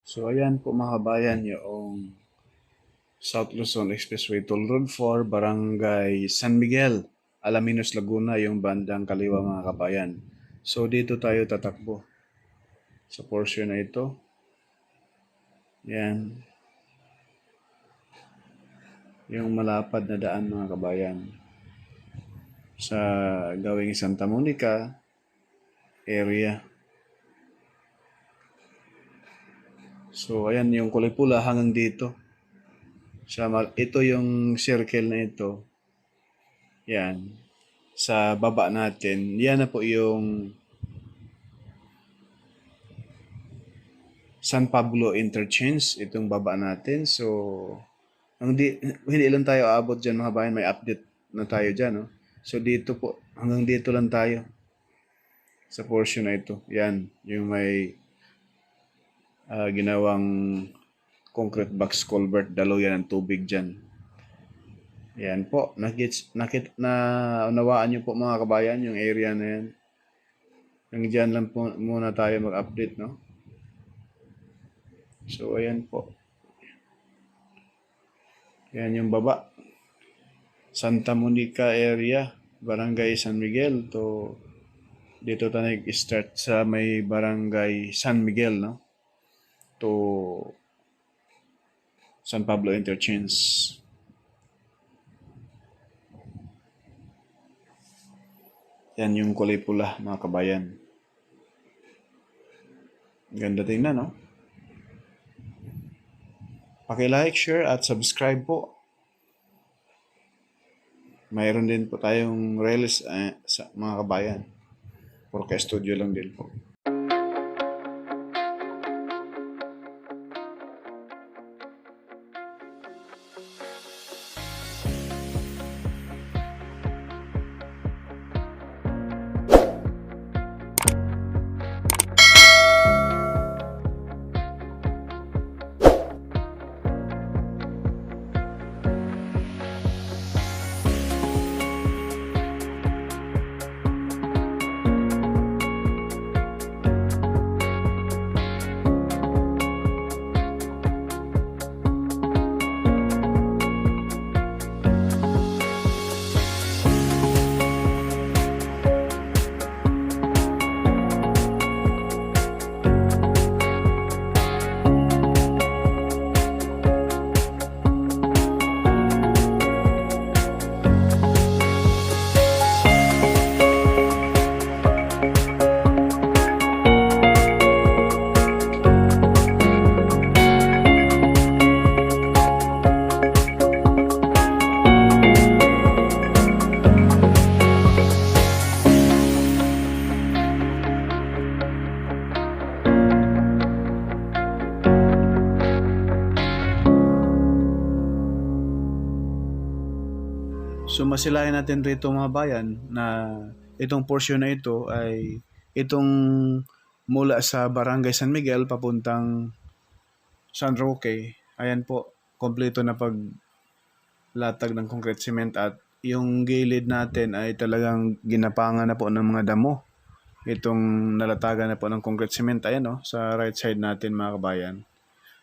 So ayan po mga kabayan yung South Luzon Expressway Toll Road 4, Barangay San Miguel, Alaminos, Laguna, yung bandang kaliwa mga kabayan. So dito tayo tatakbo sa portion na ito. Yan, yung malapad na daan mga kabayan. Sa gawing Santa Monica area. So ayan yung kulay pula hanggang dito. Ito yung circle na ito. Yan. Sa baba natin, yan na po yung San Pablo Interchange, itong baba natin. So, hindi lang tayo aabot dyan mga bayan, may update na tayo dyan. No? So, dito po, hanggang dito lang tayo sa portion na ito. Yan, yung may ginawang concrete box culvert, daluyan ng tubig dyan. Yan po, unawaan nyo po mga kabayan yung area na yan. Hanggang dyan lang po muna tayo mag-update, no? So, ayan po. Yan yung baba. Santa Monica area, Barangay San Miguel. Dito tayo nag-start sa may Barangay San Miguel, no? To San Pablo Interchange. Yan yung kulay pula, mga kabayan. Ganda tingnan, no? Paki-like, share, at subscribe po. Mayroon din po tayong reels sa mga kabayan. Purka studio lang din po. So masilayan natin rito mga bayan na itong portion na ito ay itong mula sa Barangay San Miguel papuntang San Roque. Ayan po, kompleto na paglatag ng concrete cement at yung gilid natin ay talagang ginapangan na po ng mga damo. Itong nalatagan na po ng concrete cement, ayan no, sa right side natin mga kabayan.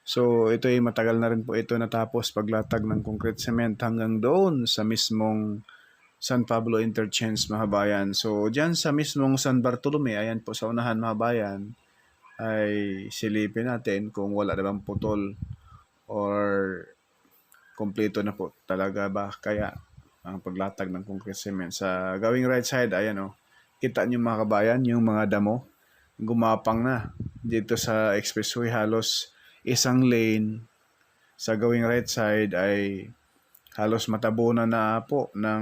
So ito ay matagal na rin po ito natapos paglatag ng concrete cement hanggang doon sa mismong San Pablo Interchange mga bayan. So dyan sa mismong San Bartolome, ayan po sa unahan mga bayan, ay silipin natin kung wala na bang putol or kompleto na po talaga ba kaya ang paglatag ng concrete cement. Sa gawing right side, ayan o, kita nyo mga kabayan yung mga damo gumapang na dito sa expressway, halos isang lane sa gawing right side ay halos matabunan na po ng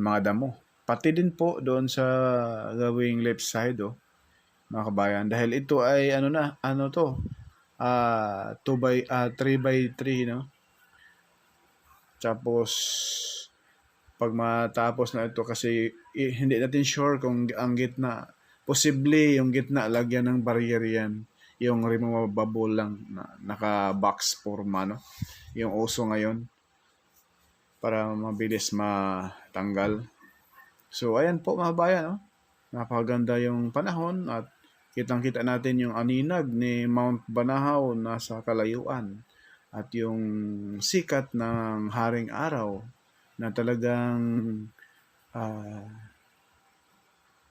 mga damo. Pati din po doon sa gawing left side mga kabayan, dahil ito ay 3 by 3 no. Tapos pag matapos na ito kasi hindi natin sure kung ang gitna, posible yung gitna lagyan ng barrier yan, yung removable lang na naka-box forma no, yung uso ngayon para mabilis matanggal. So ayan po mga bayan, no? Napakaganda yung panahon at kitang-kita natin yung aninag ni Mount Banahaw na sa kalayuan at yung sikat ng haring araw na talagang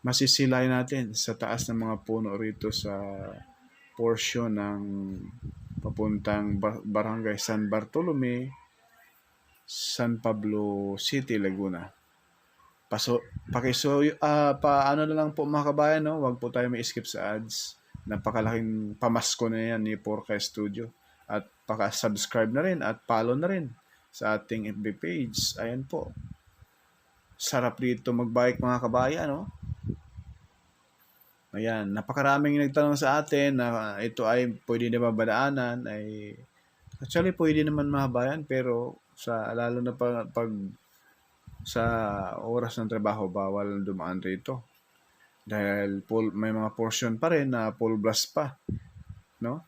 masisilay natin sa taas ng mga puno rito sa portion ng papuntang Barangay San Bartolome, San Pablo City, Laguna. Paano na lang po mga kabayan, no? Huwag po tayo may skip sa ads. Napakalaking pamasko na yan ni Porca Studio. At paka-subscribe na rin at follow na rin sa ating FB page. Ayan po. Sarap dito magbike mga kabayan, no? Ayan, napakaraming nagtanong sa atin na ito ay pwede na babadaanan. Actually, pwede naman mga kabayan, pero lalo na pag sa oras ng trabaho, bawal dumaan rito. Dahil may mga portion pa rin na full blast pa. No?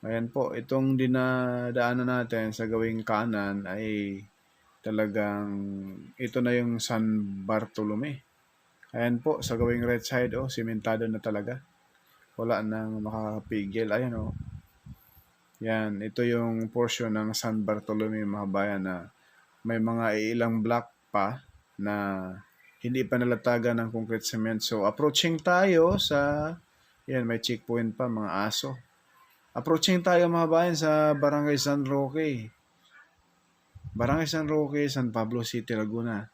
Ayan po, itong dinadaanan natin sa gawing kanan ay talagang ito na yung San Bartolome. Ayan po, sa gawing right side, simentado na talaga. Wala nang makakapigil. Ayan Yan, ito yung portion ng San Bartolome mga bayan na may mga ilang block pa na hindi pa nalatagan ng concrete cement. So, approaching tayo yan, may checkpoint pa, mga aso. Approaching tayo mga bayan sa Barangay San Roque. Barangay San Roque, San Pablo City, Laguna.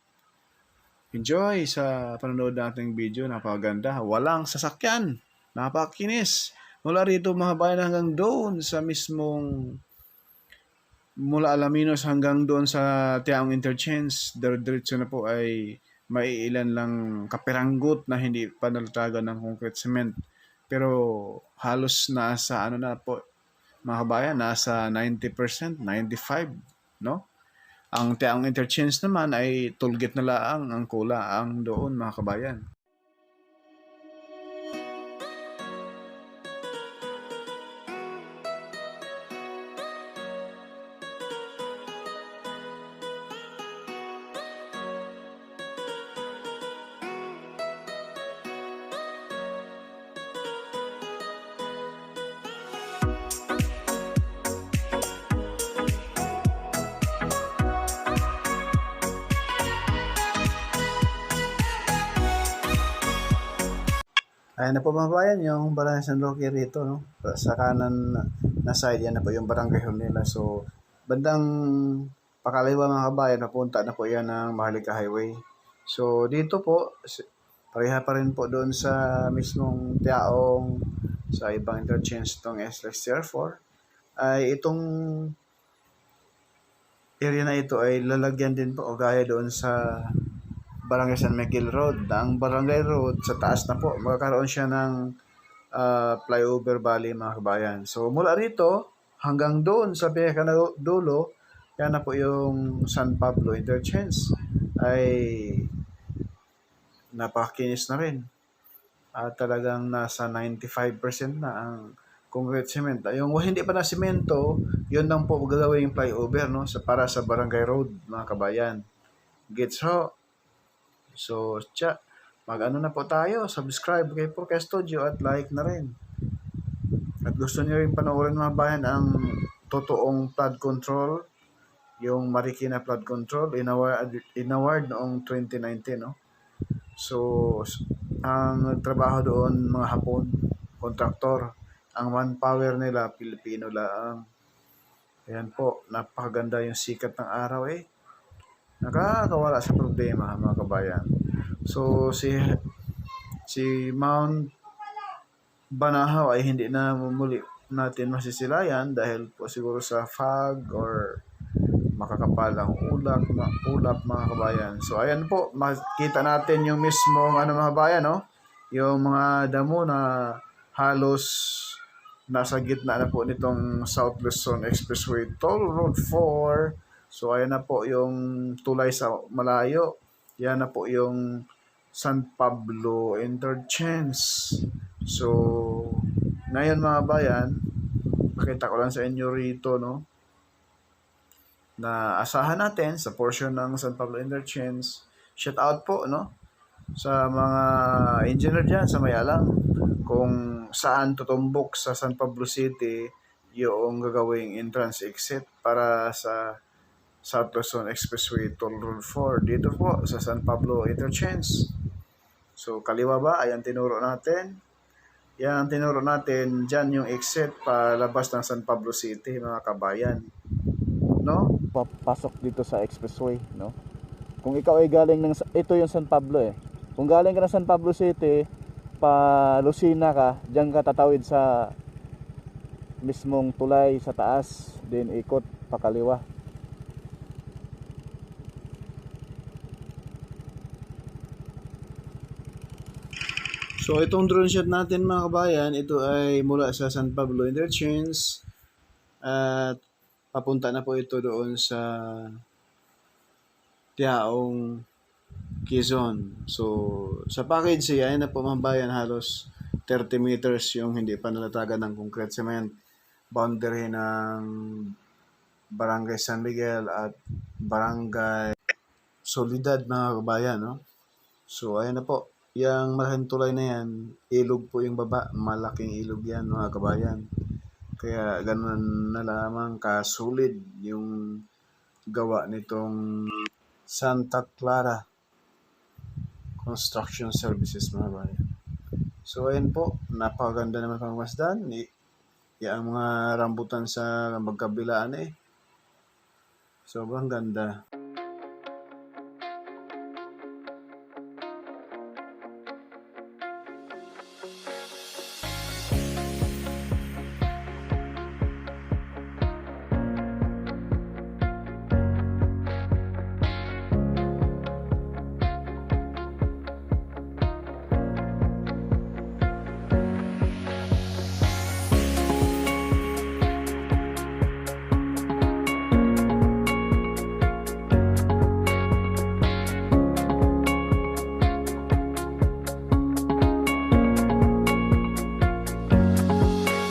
Enjoy sa panonood nating video. Napakaganda. Walang sasakyan. Napakinis. Mula rito mga bayan hanggang doon sa mismong mula Alaminos hanggang doon sa Tiaong Interchange, diretso na po ay may ilan lang kapiranggot na hindi pa nalatagan ng concrete cement. Pero halos nasa na po mga kabayan, nasa 90%, 95%, no? Ang Tiaong Interchange naman ay tollgate na lang ang kulaang doon mga kabayan. Ayan na po mga bayan, yung Barangay San Roque rito, no? Sa kanan na side, yan na po yung Barangay Hornila. So, bandang pakaliwa mga kabayan, napunta na po yan ng Maharlika Highway. So, dito po, pareha pa rin po doon sa mismong Tiaong, sa ibang interchange itong SLX-04, ay itong area na ito ay lalagyan din po o gaya doon sa Barangay San Miguel Road. Ang Barangay Road sa taas na po, magkakaroon siya ng flyover valley mga kabayan. So mula rito hanggang doon sa pinakadulo, yan na po yung San Pablo Interchange ay napakinis na rin. At talagang nasa 95% na ang concrete cement. Yung hindi pa na semento, yun lang po gagawin yung flyover, no? Para sa Barangay Road mga kabayan. Gets ho? So, mag-ano na po tayo, subscribe kay Porca Studio at like na rin. At gusto niyo rin panoorin mga bayan ang totoong flood control, yung Marikina flood control, inaward noong 2019, no? So, ang trabaho doon mga Hapon, kontraktor, ang manpower nila, Pilipino lang. Ayan po, napakaganda yung sikat ng araw nakakawala sa problema mga kabayan. So si Mount Banahaw ay hindi na muli natin masisilayan dahil po siguro sa fog or makakapalang ulap mga kabayan. So ayan po, makita natin yung mismong mga kabayan, no? Yung mga damo na halos nasa gitna na po nitong South Luzon Expressway Toll Road 4. So ayan na po yung tulay sa malayo. Yan na po yung San Pablo Interchange. So ngayon mga bayan, makita ko lang sa inyo rito, no? Na asahan natin sa portion ng San Pablo Interchange. Shout out po, no? Sa mga engineer dyan sa Mayalang. kung saan tutumbok sa San Pablo City yung gagawing entrance exit para sa South Luzon Expressway Toll Road 4 dito po sa San Pablo Interchange. So kaliwa ba? Ayan tinuro natin. Yan ang tinuro natin, dyan yung exit palabas ng San Pablo City, mga kabayan. No? Papasok dito sa expressway, no? Kung ikaw ay galing ng ito yung San Pablo eh. Kung galing ka ng San Pablo City, pa Lucena ka, diyan ka tatawid sa mismong tulay sa taas, then ikot pa kaliwa. So itong drone shot natin mga kabayan, ito ay mula sa San Pablo Interchange at papunta na po ito doon sa Tiaong Quezon. So sa package siya, ay na po mga kabayan, halos 30 meters yung hindi pa nalatagan ng concrete cement boundary ng Barangay San Miguel at Barangay Solidad mga kabayan, no? So ayan na po. Yang malaking tulay na yan, ilog po yung baba. Malaking ilog yan mga kabayan. Kaya ganun na lamang kasulid yung gawa nitong Santa Clara Construction Services mga kabayan. So ayan po, napakaganda naman pangmasdan. Yung mga rambutan sa magkabilaan eh. Sobrang ganda.